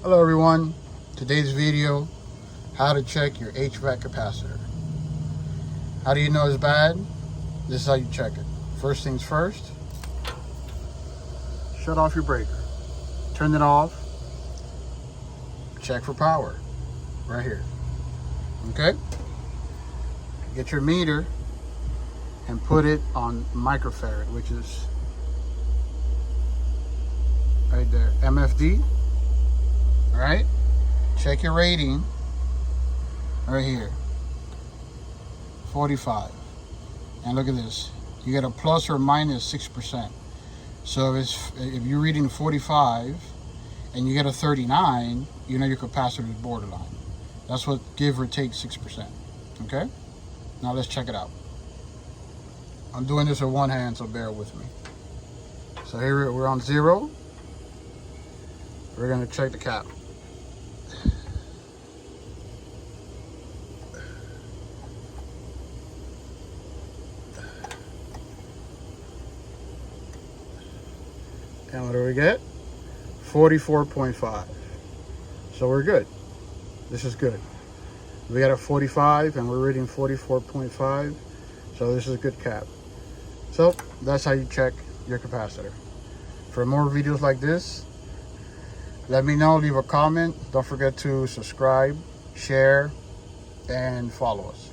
Hello everyone, today's video, how to check your HVAC capacitor. How do you know it's bad? This is how you check it. First things first, shut off your breaker. Turn it off, check for power, right here, okay? Get your meter and put it on microfarad, which is right there, MFD. All right, check your rating right here, 45. And look at this, you get a plus or minus 6%. So if you're reading 45 and you get a 39, you know your capacitor is borderline. That's what give or take 6%. Okay, now let's check it out. I'm doing this with one hand, so bear with me. So here we're on 0. We're going to check the cap. And what do we get? 44.5. So we're good. This is good. We got a 45 and we're reading 44.5. So this is a good cap. So that's how you check your capacitor. For more videos like this, let me know, leave a comment. Don't forget to subscribe, share, and follow us.